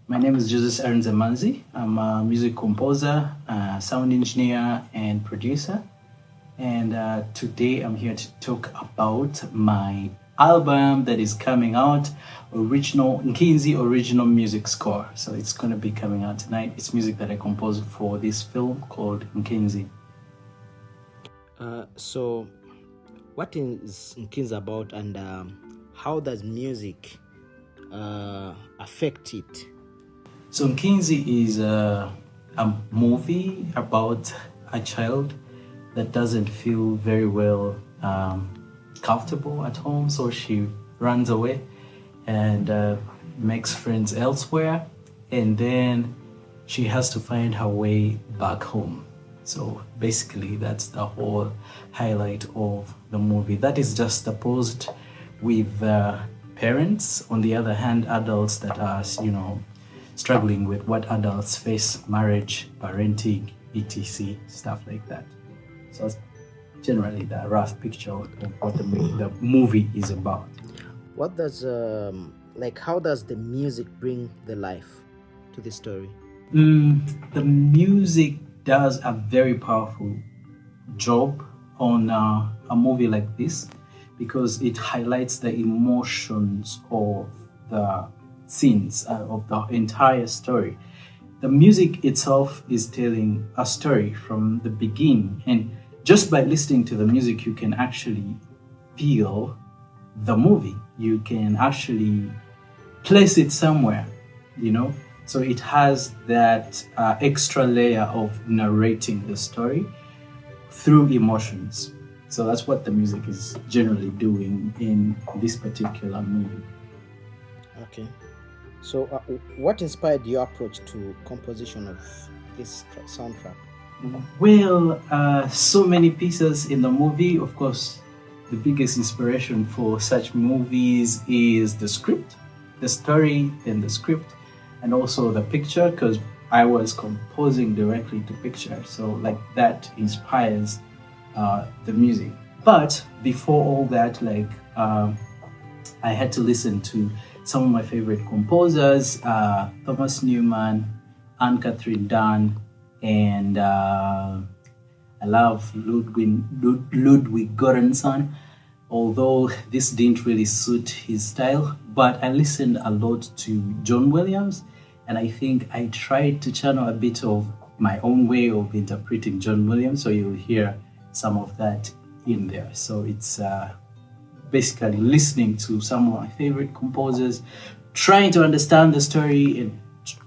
My name is Arins Emanzi. I'm a music composer, sound engineer, and producer. And today I'm here to talk about my album that is coming out, Nkinzi original music score. So it's going to be coming out tonight. It's music that I composed for this film called Nkinzi. So, what is Nkinzi about, and how does music affect it? So Nkinzi is a movie about a child that doesn't feel very well comfortable at home, so she runs away and makes friends elsewhere, and then she has to find her way back home. So basically, that's the whole highlight of the movie. That is just opposed with parents. On the other hand, adults that are, struggling with what adults face: marriage, parenting, etc., stuff like that. So that's generally the rough picture of what the movie is about. What does how does the music bring the life to the story? The music does a very powerful job on a movie like this because it highlights the emotions of the scenes of the entire story. The music itself is telling a story from the beginning, and just by listening to the music, you can actually feel the movie. You can actually place it somewhere, So it has that extra layer of narrating the story through emotions. So that's what the music is generally doing in this particular movie. Okay. So, what inspired your approach to composition of this soundtrack? Well, so many pieces in the movie. Of course, the biggest inspiration for such movies is the script, the story, then the script, and also the picture, because I was composing directly to picture. So, like, that inspires the music. But before all that, I had to listen to some of my favorite composers, Thomas Newman, Anne-Catherine Dunn, and I love Ludwig Göransson, although this didn't really suit his style. But I listened a lot to John Williams, and I think I tried to channel a bit of my own way of interpreting John Williams, so you'll hear some of that in there. So it's basically listening to some of my favorite composers, trying to understand the story, and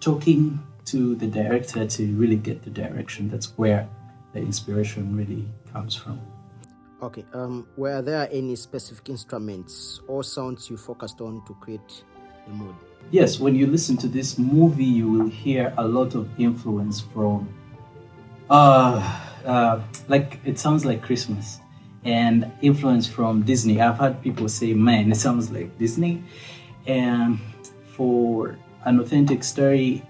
talking to the director to really get the direction. That's where the inspiration really comes from. Okay. Were there any specific instruments or sounds you focused on to create the mood? Yes, when you listen to this movie, you will hear a lot of influence from it sounds like Christmas, and influence from Disney. I've had people say, man, it sounds like Disney. And for an authentic story,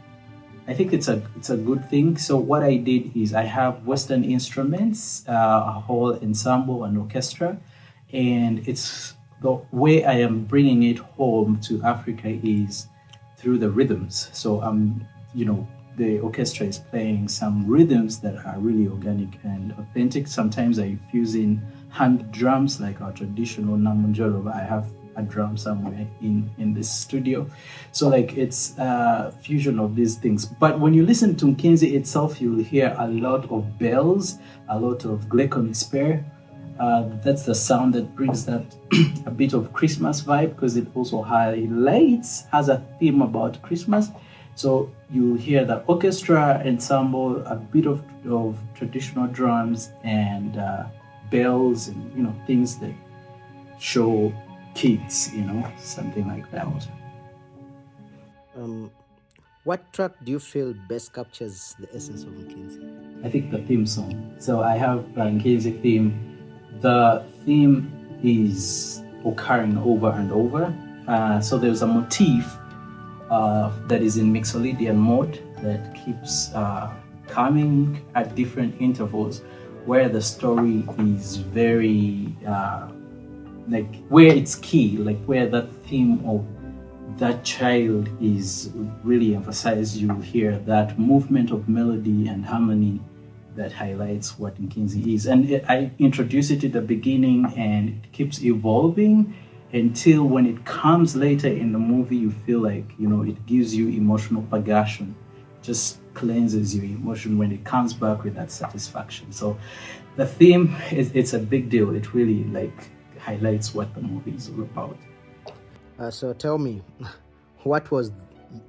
I think it's a good thing. So what I did is I have Western instruments, a whole ensemble, an orchestra, and it's the way I am bringing it home to Africa is through the rhythms. So the orchestra is playing some rhythms that are really organic and authentic. Sometimes I fuse in hand drums, like our traditional namunjolo. I have a drum somewhere in this studio. So it's a fusion of these things. But when you listen to Nkinzi itself, you'll hear a lot of bells, a lot of glockenspiel. That's the sound that brings that a bit of Christmas vibe, because it also has a theme about Christmas. So you hear the orchestra ensemble, a bit of traditional drums and bells, and things that show kids, something like that. What track do you feel best captures the essence of Nkinzi? I think the theme song. So I have Nkinzi theme. The theme is occurring over and over. So there's a motif that is in mixolydian mode that keeps coming at different intervals, where the story is very where it's key, where that theme of that child is really emphasized. You hear that movement of melody and harmony that highlights what Nkinzi is. And I introduce it at the beginning and it keeps evolving until when it comes later in the movie, you feel like, it gives you emotional purgation, just cleanses your emotion when it comes back with that satisfaction. So the theme, it's a big deal. It really highlights what the movie is all about. So tell me, what was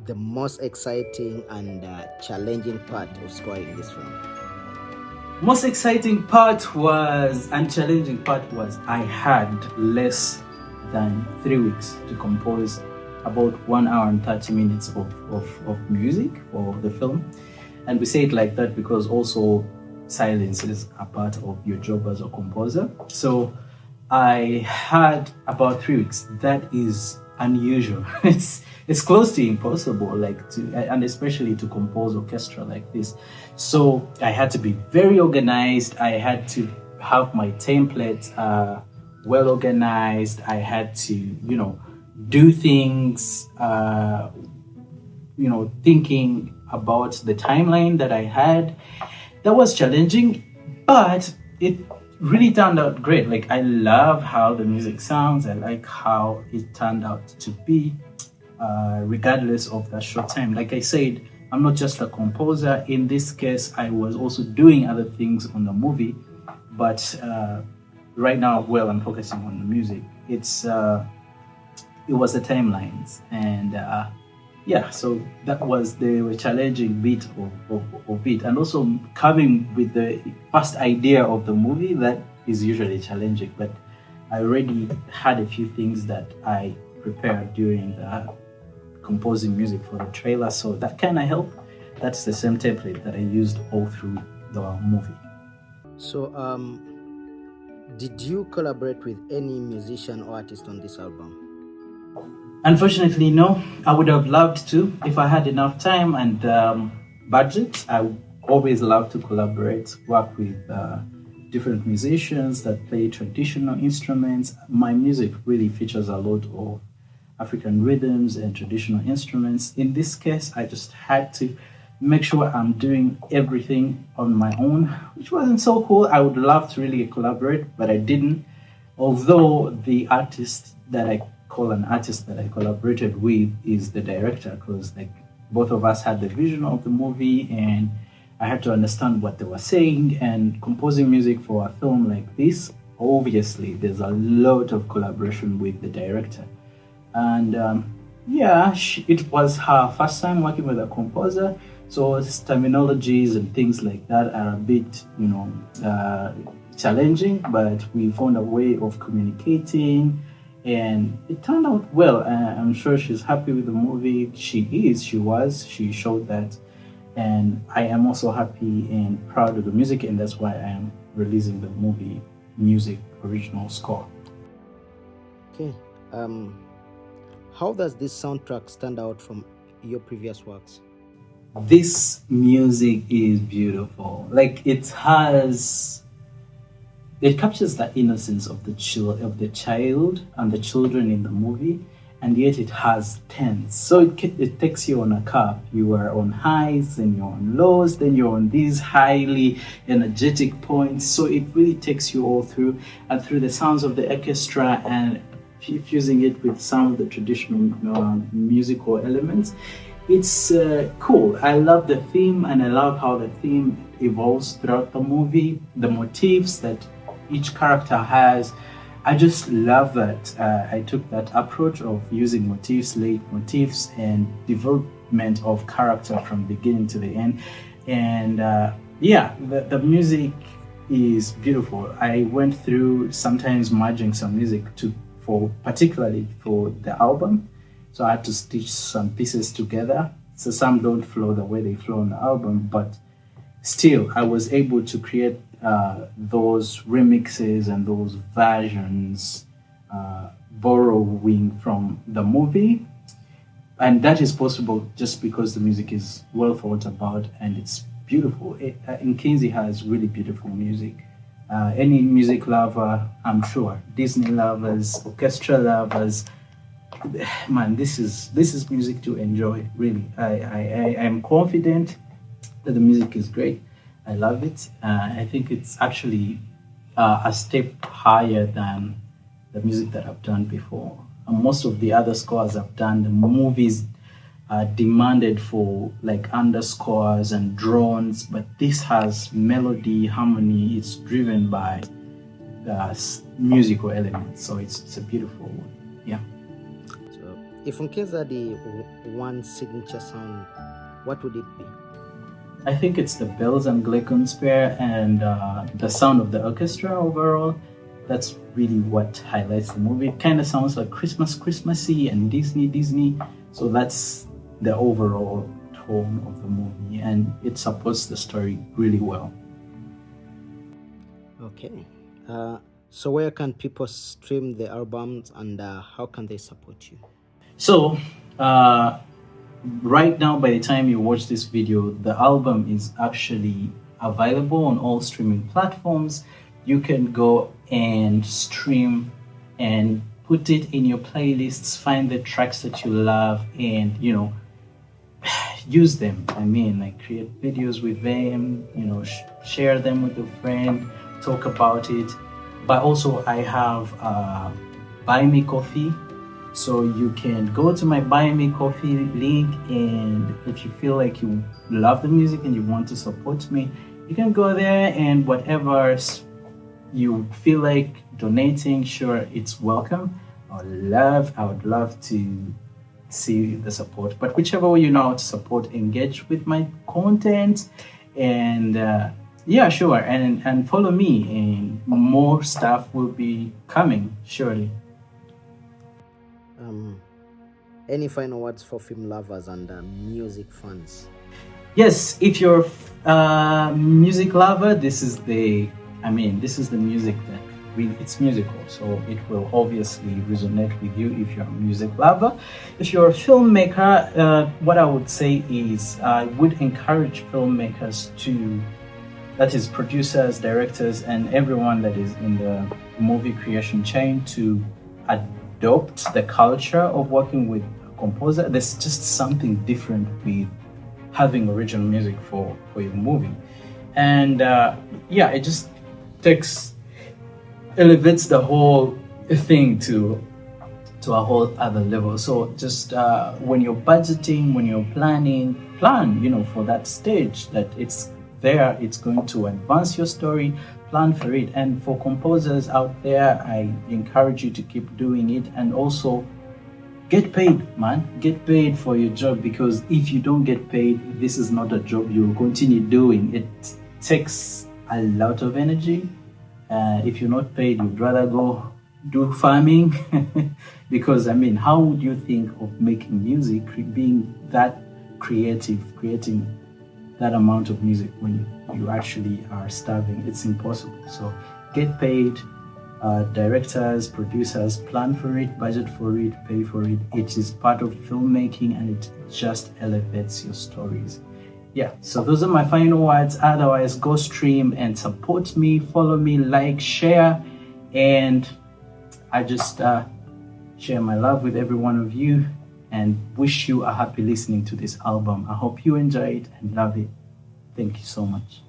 the most exciting and challenging part of scoring this film? Most exciting part and challenging part was I had less than 3 weeks to compose about 1 hour and 30 minutes of music for the film. And we say it like that because also silence is a part of your job as a composer. So I had about 3 weeks. That is unusual. It's close to impossible, and especially to compose orchestra like this. So I had to be very organized. I had to have my template well organized. I had to, do things, thinking about the timeline that I had. That was challenging, but it really turned out great. I love how the music sounds. I like how it turned out to be, regardless of that short time. Like I said, I'm not just a composer. In this case, I was also doing other things on the movie, but right now, I'm focusing on the music. It was the timelines, and so that was the challenging bit of it. And also coming with the first idea of the movie, that is usually challenging, but I already had a few things that I prepared during the composing music for the trailer, so that kind of helped. That's the same template that I used all through the movie. So did you collaborate with any musician or artist on this album? Unfortunately, no. I would have loved to if I had enough time and budget. I always love to collaborate, work with different musicians that play traditional instruments. My music really features a lot of African rhythms and traditional instruments. In this case, I just had to make sure I'm doing everything on my own, which wasn't so cool. I would love to really collaborate, but I didn't. Although the artist that I collaborated with is the director, because both of us had the vision of the movie and I had to understand what they were saying. And composing music for a film like this, obviously there's a lot of collaboration with the director. And it was her first time working with a composer, so terminologies and things like that are a bit challenging, but we found a way of communicating and it turned out well. I'm sure she's happy with the movie. She showed that, and I am also happy and proud of the music, and that's why I am releasing the movie music original score. Okay. How does this soundtrack stand out from your previous works? This music is beautiful. It captures the innocence of the child and the children in the movie, and yet it has tense. So it takes you on a curve. You are on highs, then you're on lows, then you're on these highly energetic points. So it really takes you all through, and through the sounds of the orchestra and fusing it with some of the traditional musical elements. It's cool. I love the theme, and I love how the theme evolves throughout the movie. The motifs that each character has, I just love that. I took that approach of using motifs and development of character from beginning to the end. And the music is beautiful. I went through sometimes merging some music particularly for the album. So I had to stitch some pieces together. So some don't flow the way they flow on the album, but still I was able to create those remixes and those versions borrowing from the movie. And that is possible just because the music is well thought about and it's beautiful. Nkinzi has really beautiful music. Any music lover, I'm sure, Disney lovers, orchestra lovers, man, this is music to enjoy. Really, I am confident that the music is great. I love it. I think it's actually a step higher than the music that I've done before. And most of the other scores I've done, the movies demanded for like underscores and drones, but this has melody, harmony. It's driven by musical elements, so it's a beautiful one. Yeah. So, if Nkinzi had the one signature sound, what would it be? I think it's the bells and glockenspiel and the sound of the orchestra overall. That's really what highlights the movie. It kind of sounds like Christmassy and Disney. So that's the overall tone of the movie, and it supports the story really well. Okay. So, where can people stream the albums, and how can they support you? So, right now, by the time you watch this video, the album is actually available on all streaming platforms. You can go and stream and put it in your playlists, find the tracks that you love, and use them. I mean, like create videos with them, share them with a friend, talk about it. But also, I have Buy Me Coffee. So you can go to my Buy Me Coffee link, and if you feel like you love the music and you want to support me, you can go there, and whatever you feel like donating, sure, it's welcome. I would love to see the support. But whichever way you know how to support, engage with my content, and yeah, sure, and follow me, and more stuff will be coming surely. Any final words for film lovers and music fans? Yes, if you're a music lover, this is the music that really, it's musical, so it will obviously resonate with you if you're a music lover. If you're a filmmaker, what I would say is I would encourage filmmakers to, that is producers, directors, and everyone that is in the movie creation chain, to adopt the culture of working with a composer. There's just something different with having original music for your movie, and it just elevates the whole thing to a whole other level. So just when you're budgeting, when you're planning, plan for that stage that it's there, it's going to advance your story. Plan for it. And for composers out there, I encourage you to keep doing it, and also get paid, man. Get paid for your job, because if you don't get paid, this is not a job you'll continue doing. It takes a lot of energy. If you're not paid, you'd rather go do farming because how would you think of making music, being that creative, creating that amount of music when you actually are starving? It's impossible. So get paid. Directors, producers, plan for it, budget for it, pay for it. It is part of filmmaking, and it just elevates your stories. Yeah, so those are my final words. Otherwise, go stream and support me, follow me, like, share, and I just share my love with every one of you and wish you a happy listening to this album. I hope you enjoy it and love it. Thank you so much.